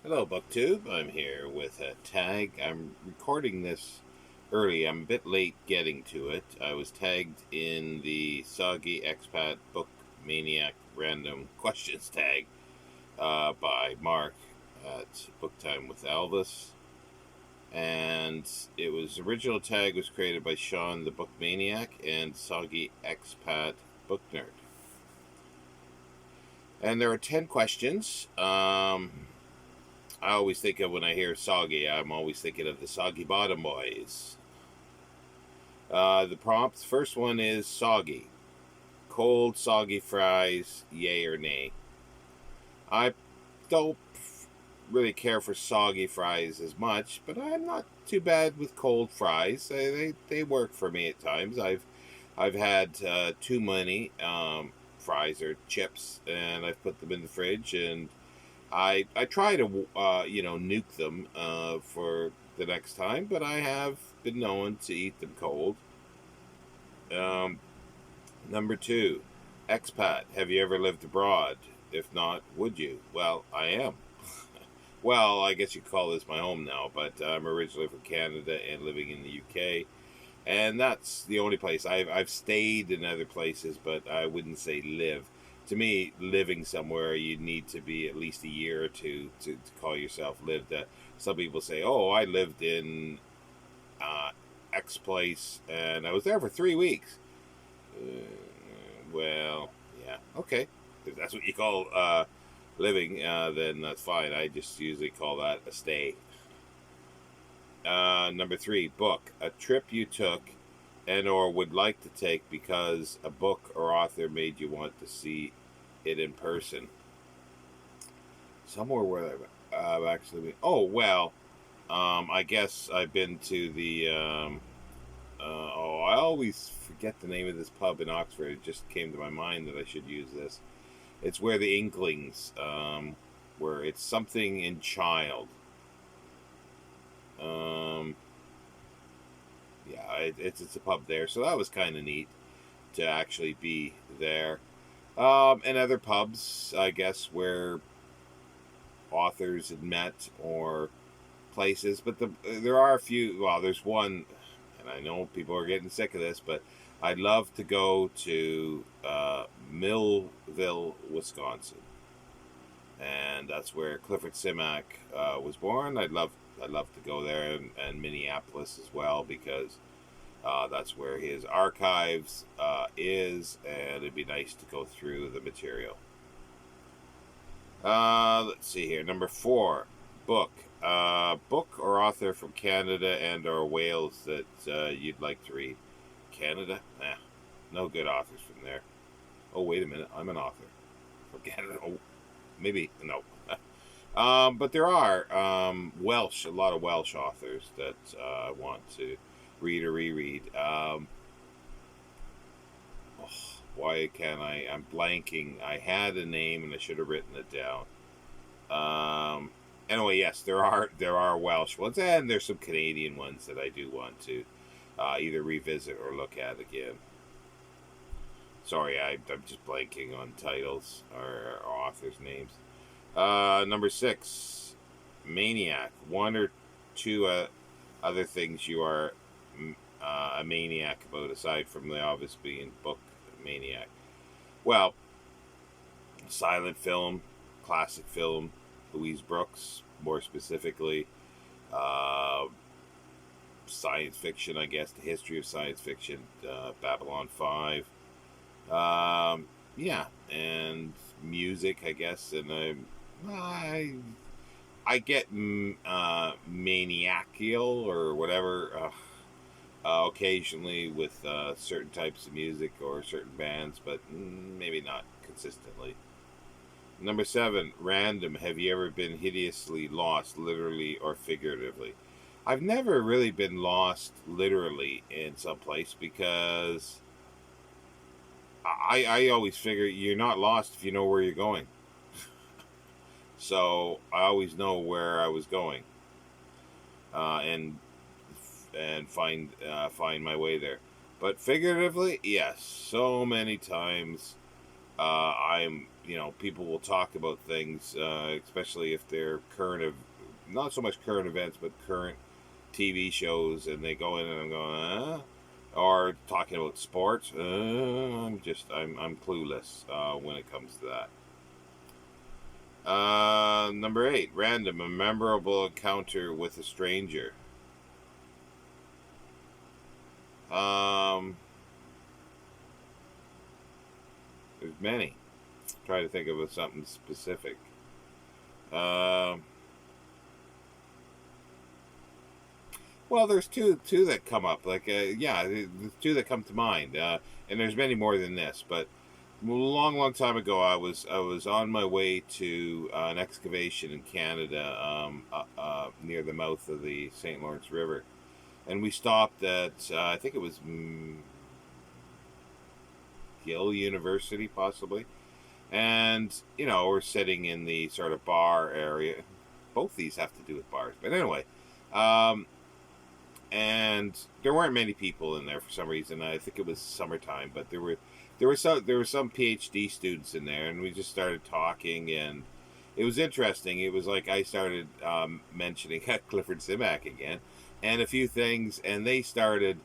Hello, BookTube. I'm here with a tag. I'm recording this early. I'm a bit late getting to it. I was tagged in the Soggy Expat Book Maniac Random Questions tag by Mark at Book Time with Elvis. And it was original tag was created by Sean the Book Maniac and Soggy Expat Book Nerd. And there are 10 questions. I always think of when I hear soggy, I'm always thinking of the Soggy Bottom Boys. The prompts first one is soggy. Cold, soggy fries, yay or nay. I don't really care for soggy fries as much, but I'm not too bad with cold fries. They work for me at times. I've had too many fries or chips, and I've put them in the fridge, and I try to nuke them for the next time, but I have been known to eat them cold. Um, Number two, expat. Have you ever lived abroad? If not, would you? Well, I am. Well, I guess you could call this my home now, but I'm originally from Canada and living in the UK, and that's the only place I've stayed in other places, but I wouldn't say live. To me, living somewhere, you need to be at least a year or two to call yourself lived. Some people say, "Oh, I lived in uh, X place and I was there for 3 weeks." Well, yeah, okay. If that's what you call living, then that's fine. I just usually call that a stay. Number three, book. A trip you took and or would like to take because a book or author made you want to see it in person. Somewhere where I've actually been. Oh, well, I guess I've been to the. I always forget the name of this pub in Oxford. It just came to my mind that I should use this. It's where the Inklings, where it's something in Child. Um, yeah, it's a pub there, so that was kind of neat to actually be there. And other pubs, I guess, where authors had met or places. But there are a few. Well, there's one, and I know people are getting sick of this, but I'd love to go to Millville, Wisconsin, and that's where Clifford Simak was born. I'd love to go there, and Minneapolis as well, because that's where his archives is, and it'd be nice to go through the material. Let's see here. Number four, book. Book or author from Canada and or Wales that you'd like to read. Canada? No good authors from there. Oh, wait a minute. I'm an author from Canada. Oh, maybe. No. But there are Welsh, a lot of Welsh authors that I want to read or reread. Oh, why can't I? I'm blanking. I had a name and I should have written it down. Anyway, yes, there are Welsh ones, and there's some Canadian ones that I do want to either revisit or look at again. Sorry, I'm just blanking on titles or authors' names. Number six, Maniac. One or two other things you are a maniac about, aside from the obvious being book maniac. Well, silent film, classic film, Louise Brooks, more specifically. Uh, Science fiction, I guess, the history of science fiction, Babylon 5. Yeah, and music, I guess, and I get maniacal or whatever occasionally with certain types of music or certain bands, but maybe not consistently. Number seven, random. Have you ever been hideously lost, literally or figuratively? I've never really been lost literally in some place because I always figure you're not lost if you know where you're going. So I always know where I was going, and find my way there. But figuratively, yes, so many times I'm people will talk about things, especially if they're not so much current events, but current TV shows, and they go in and I'm going, or talking about sports. I'm clueless when it comes to that. Number 8, random, a memorable encounter with a stranger. There's many. Try to think of something specific. Well, there's two that come up. The two that come to mind, and there's many more than this. But a long time ago, I was on my way to an excavation in Canada, near the mouth of the St. Lawrence River, and we stopped at I think it was Gill University, possibly. And we're sitting in the sort of bar area. Both these have to do with bars, but anyway. And there weren't many people in there for some reason. I think it was summertime, but there were some PhD students in there, and we just started talking, and it was interesting. It was like I started mentioning Clifford Simak again, and a few things, and they started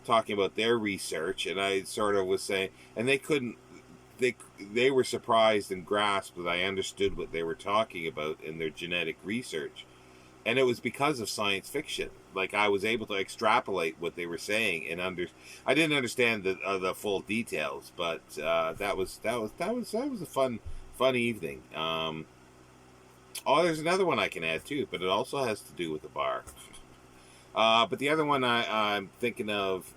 talking about their research, and I sort of was saying, and they were surprised and grasped that I understood what they were talking about in their genetic research. And it was because of science fiction. Like, I was able to extrapolate what they were saying, and I didn't understand the full details, but that was a fun evening. There's another one I can add too, but it also has to do with the bar. But the other one I'm thinking of.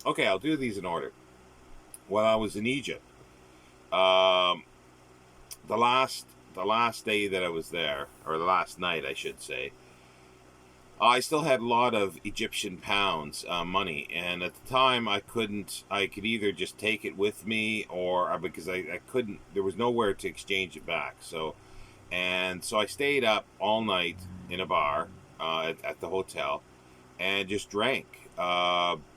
Okay, I'll do these in order. While I was in Egypt, the last day that I was there, or the last night, I should say, I still had a lot of Egyptian pounds, money, and at the time I could either just take it with me, or because I couldn't, there was nowhere to exchange it back. So I stayed up all night in a bar at the hotel, and just drank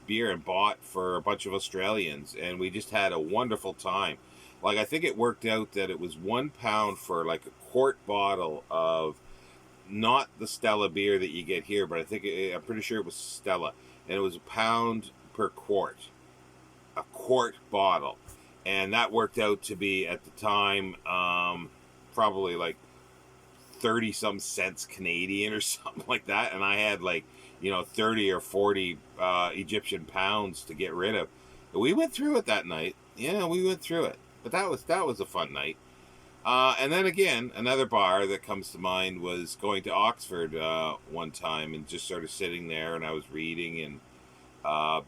beer and bought for a bunch of Australians, and we just had a wonderful time. Like, I think it worked out that it was £1 for like a quart bottle of, not the Stella beer that you get here, but I'm pretty sure it was Stella, and it was £1 per quart, a quart bottle, and that worked out to be at the time probably like 30 some cents Canadian or something like that, and I had 30 or 40 Egyptian pounds to get rid of. We went through it that night. Yeah, we went through it, but that was a fun night. And then again, another bar that comes to mind was going to Oxford one time, and just sort of sitting there, and I was reading, and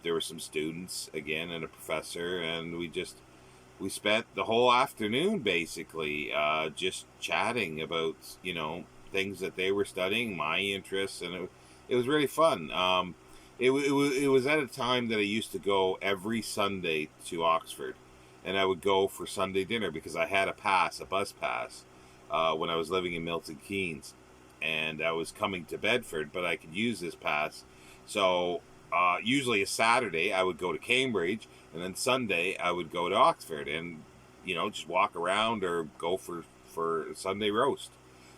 there were some students again and a professor, and we spent the whole afternoon basically just chatting about things that they were studying, my interests, and it was really fun. It was at a time that I used to go every Sunday to Oxford, and I would go for Sunday dinner because I had a bus pass, when I was living in Milton Keynes, and I was coming to Bedford, but I could use this pass. So usually a Saturday I would go to Cambridge, and then Sunday I would go to Oxford, and just walk around or go for Sunday roast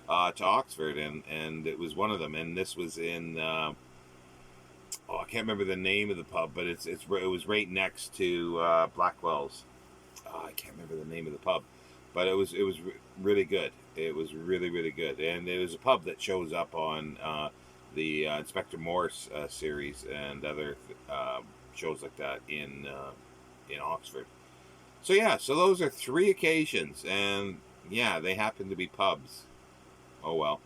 to Oxford, and it was one of them. And this was in I can't remember the name of the pub, but it was right next to Blackwell's. I can't remember the name of the pub, but it was really good. It was really, really good, and it was a pub that shows up on the Inspector Morse series and other shows like that in Oxford. So yeah, so those are 3 occasions, and yeah, they happen to be pubs. Oh well.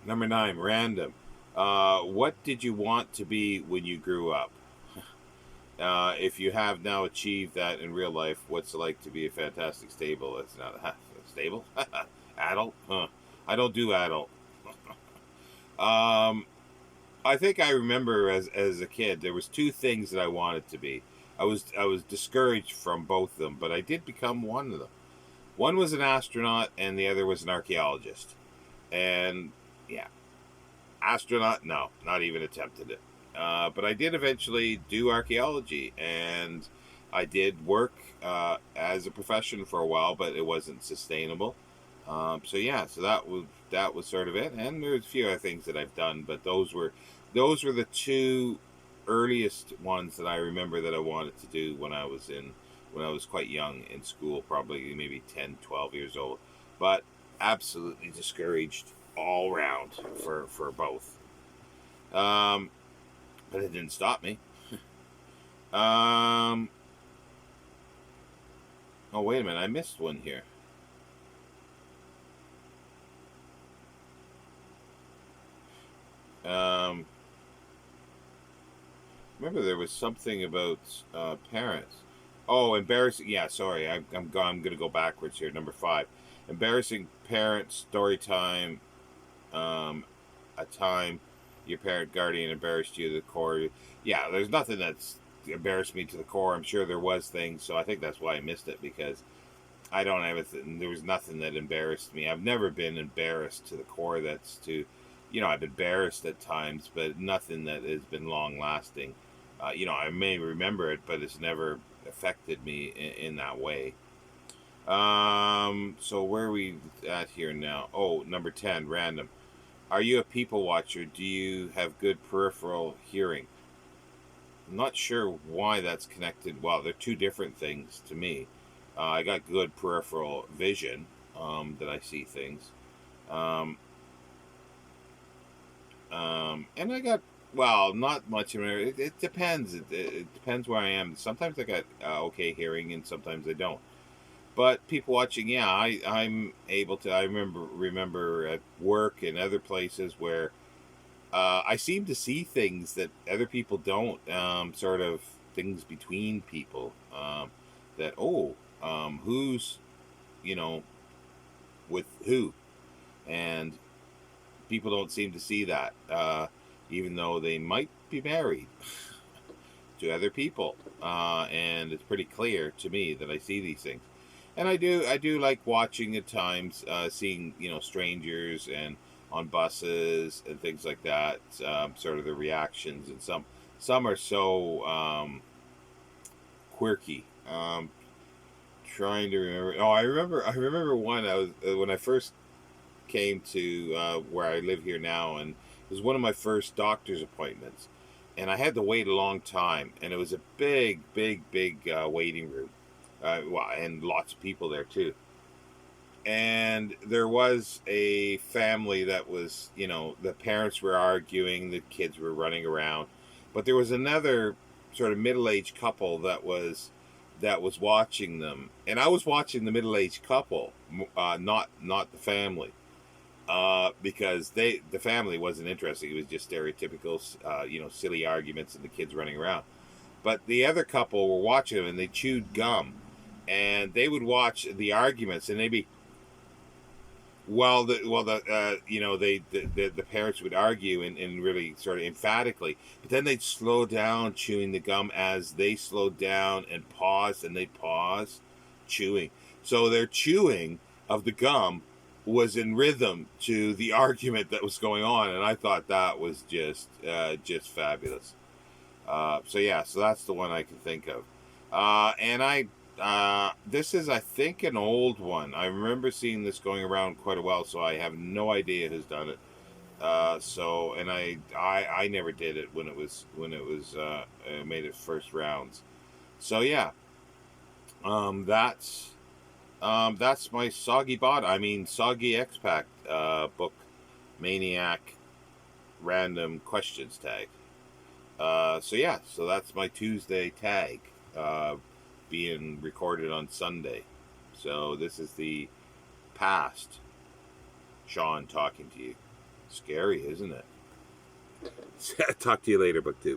Number 9, random. What did you want to be when you grew up? If you have now achieved that in real life, what's it like to be a fantastic stable? It's not stable. Adult? Huh. I don't do adult. I think I remember as a kid, there was 2 things that I wanted to be. I was discouraged from both of them, but I did become one of them. One was an astronaut, and the other was an archaeologist. And yeah, astronaut, no, not even attempted it. But I did eventually do archaeology, and I did work as a profession for a while, but it wasn't sustainable. So yeah, so that was sort of it. And there's a few other things that I've done, but those were the two earliest ones that I remember that I wanted to do when I was quite young in school, probably maybe 10, 12 years old. But absolutely discouraged all round for both. Um, but it didn't stop me. Um, oh wait a minute, I missed one here. Um, Remember there was something about parents. Oh, embarrassing. Yeah, sorry, I'm gonna go backwards here. Number 5, embarrassing parent story time. A time your parent guardian embarrassed you to the core. Yeah, there's nothing that's embarrassed me to the core. I'm sure there was things, so I think that's why I missed it, because I don't have it. There was nothing that embarrassed me. I've never been embarrassed to the core. That's to, I've embarrassed at times, but nothing that has been long lasting. I may remember it, but it's never affected me in that way. So where are we at here now? Oh, number 10, random. Are you a people watcher? Do you have good peripheral hearing? I'm not sure why that's connected. Well, they're two different things to me. I got good peripheral vision, that I see things. Um, and I got, well, not much. It depends. It depends where I am. Sometimes I got okay hearing, and sometimes I don't. But people watching, yeah, I'm able to. I remember at work and other places where I seem to see things that other people don't. Sort of things between people. That, who's, you know with who, and people don't seem to see that. Even though they might be married to other people, and it's pretty clear to me that I see these things. And I do like watching at times, seeing strangers and on buses and things like that. Sort of the reactions, and some are so quirky. Trying to remember. Oh, I remember one. I was when I first came to where I live here now, and it was one of my first doctor's appointments, and I had to wait a long time, and it was a big, big, big waiting room. Well, and lots of people there too. And there was a family that was, the parents were arguing, the kids were running around, but there was another sort of middle-aged couple that was watching them, and I was watching the middle-aged couple, not the family, because the family wasn't interesting. It was just stereotypical, silly arguments and the kids running around. But the other couple were watching them, and they chewed gum, and they would watch the arguments, and they'd be, the parents would argue, and really sort of emphatically, but then they'd slow down chewing the gum as they slowed down, and pause, and they'd pause chewing. So their chewing of the gum was in rhythm to the argument that was going on, and I thought that was just fabulous. So yeah, so that's the one I can think of. And this is, I think, an old one. I remember seeing this going around quite a while, so I have no idea who's done it. And I never did it when it made its first rounds. So yeah, that's my Soggy Expat book, Maniac, random questions tag. So yeah, so that's my Tuesday tag, being recorded on Sunday. So this is the past Sean talking to you. Scary, isn't it? Talk to you later, BookTube.